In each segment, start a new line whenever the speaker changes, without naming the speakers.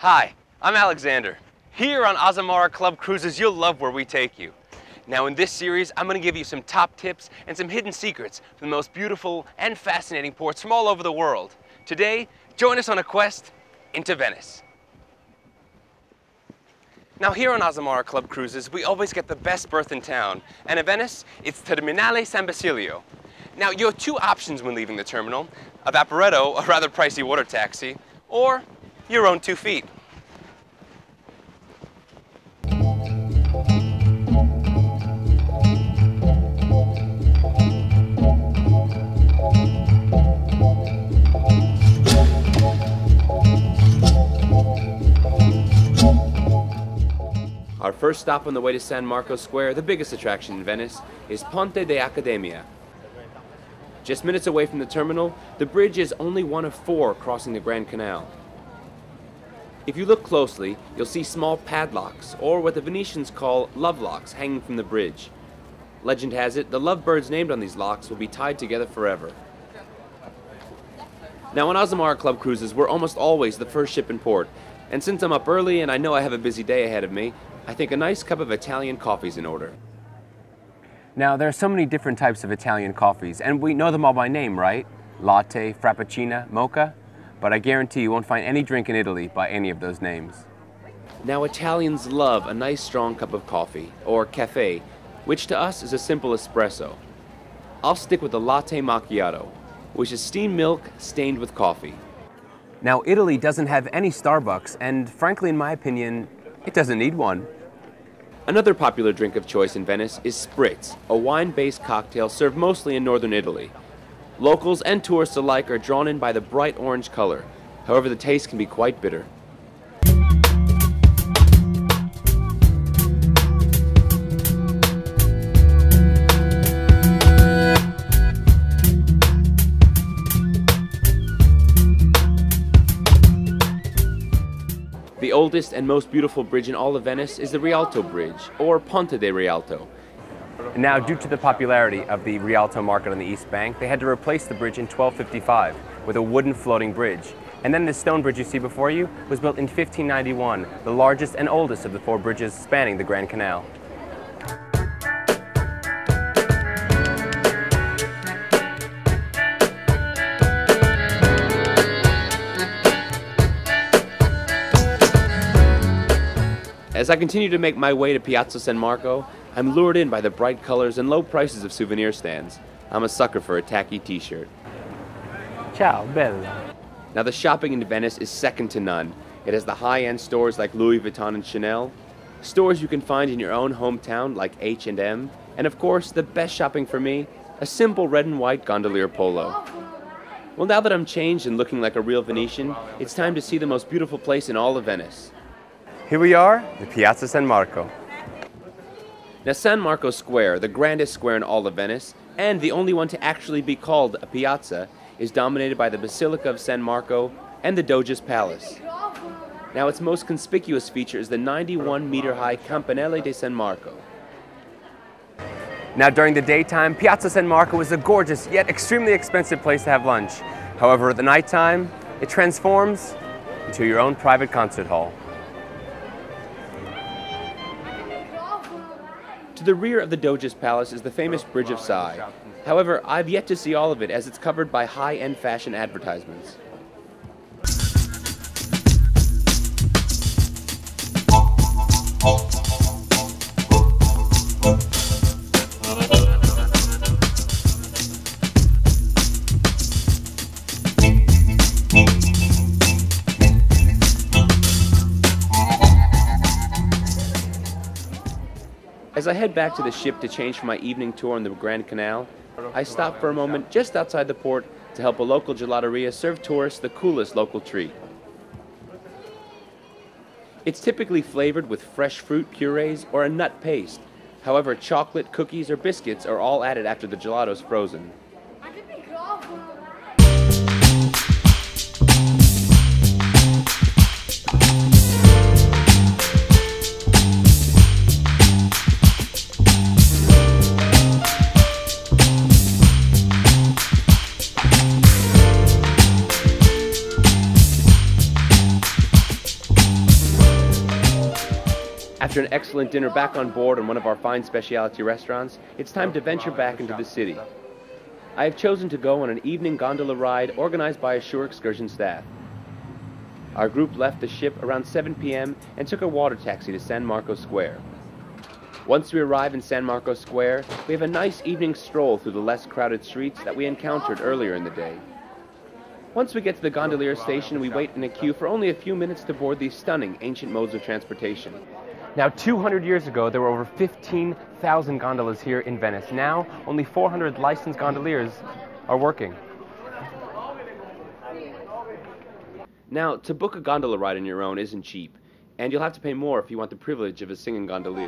Hi, I'm Alexander. Here on Azamara Club Cruises, you'll love where we take you. Now in this series, I'm going to give you some top tips and some hidden secrets from the most beautiful and fascinating ports from all over the world. Today, join us on a quest into Venice. Now here on Azamara Club Cruises, we always get the best berth in town, and in Venice, it's Terminale San Basilio. Now you have two options when leaving the terminal: a vaporetto, a rather pricey water taxi, or your own 2 feet. Our first stop on the way to San Marco Square, the biggest attraction in Venice, is Ponte De Academia. Just minutes away from the terminal, the bridge is only one of 4 crossing the Grand Canal. If you look closely, you'll see small padlocks, or what the Venetians call love locks, hanging from the bridge. Legend has it, the lovebirds named on these locks will be tied together forever. Now on Azamara Club Cruises, we're almost always the first ship in port, and since I'm up early and I know I have a busy day ahead of me, I think a nice cup of Italian coffee's in order. Now, there are so many different types of Italian coffees, and we know them all by name, right? Latte, Frappuccino, Mocha? But I guarantee you won't find any drink in Italy by any of those names. Now, Italians love a nice strong cup of coffee, or cafe, which to us is a simple espresso. I'll stick with the latte macchiato, which is steamed milk stained with coffee. Now, Italy doesn't have any Starbucks, and frankly, in my opinion, it doesn't need one. Another popular drink of choice in Venice is spritz, a wine-based cocktail served mostly in northern Italy. Locals and tourists alike are drawn in by the bright orange color. However, the taste can be quite bitter. The oldest and most beautiful bridge in all of Venice is the Rialto Bridge, or Ponte De Rialto. Now, due to the popularity of the Rialto market on the East Bank, they had to replace the bridge in 1255 with a wooden floating bridge. And then this stone bridge you see before you was built in 1591, the largest and oldest of the 4 bridges spanning the Grand Canal. As I continue to make my way to Piazza San Marco, I'm lured in by the bright colors and low prices of souvenir stands. I'm a sucker for a tacky t-shirt.
Ciao, bella.
Now the shopping in Venice is second to none. It has the high-end stores like Louis Vuitton and Chanel, stores you can find in your own hometown like H&M, and of course, the best shopping for me, a simple red and white gondolier polo. Well, now that I'm changed and looking like a real Venetian, it's time to see the most beautiful place in all of Venice.
Here we are, the Piazza San Marco.
Now San Marco Square, the grandest square in all of Venice, and the only one to actually be called a piazza, is dominated by the Basilica of San Marco and the Doge's Palace. Now its most conspicuous feature is the 91-meter-high Campanile de San Marco.
Now during the daytime, Piazza San Marco is a gorgeous yet extremely expensive place to have lunch. However, at the nighttime, it transforms into your own private concert hall.
To the rear of the Doge's Palace is the famous Bridge of Sighs. However, I've yet to see all of it as it's covered by high-end fashion advertisements. As I head back to the ship to change for my evening tour on the Grand Canal, I stop for a moment just outside the port to help a local gelateria serve tourists the coolest local treat. It's typically flavored with fresh fruit purees or a nut paste. However, chocolate, cookies, or biscuits are all added after the gelato's frozen. After an excellent dinner back on board in one of our fine specialty restaurants, it's time to venture back into the city. I have chosen to go on an evening gondola ride organized by a shore excursion staff. Our group left the ship around 7 p.m. and took a water taxi to San Marco Square. Once we arrive in San Marco Square, we have a nice evening stroll through the less crowded streets that we encountered earlier in the day. Once we get to the gondolier station, we wait in a queue for only a few minutes to board these stunning ancient modes of transportation.
Now, 200 years ago, there were over 15,000 gondolas here in Venice. Now, only 400 licensed gondoliers are working.
Now, to book a gondola ride on your own isn't cheap, and you'll have to pay more if you want the privilege of a singing gondolier.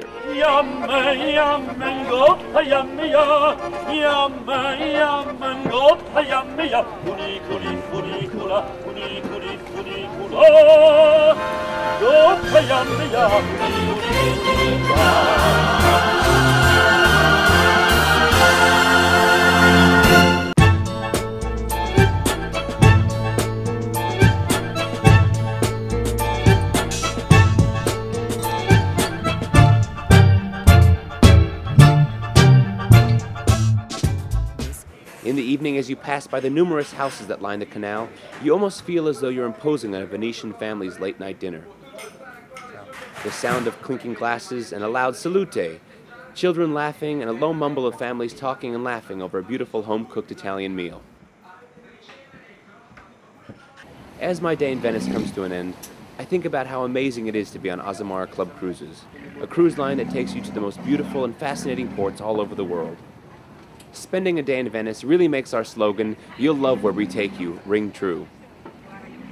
In the evening, as you pass by the numerous houses that line the canal, you almost feel as though you're imposing on a Venetian family's late-night dinner. The sound of clinking glasses and a loud salute, children laughing, and a low mumble of families talking and laughing over a beautiful home-cooked Italian meal. As my day in Venice comes to an end, I think about how amazing it is to be on Azamara Club Cruises, a cruise line that takes you to the most beautiful and fascinating ports all over the world. Spending a day in Venice really makes our slogan, "You'll love where we take you," ring true.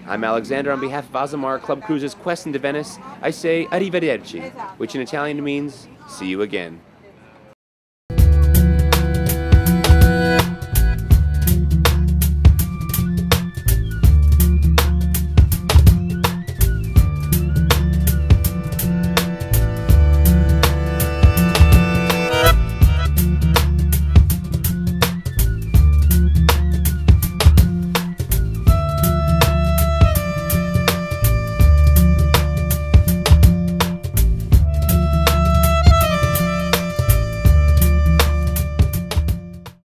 I'm Alexander. On behalf of Azamara Club Cruises' quest into Venice, I say arrivederci, which in Italian means, see you again.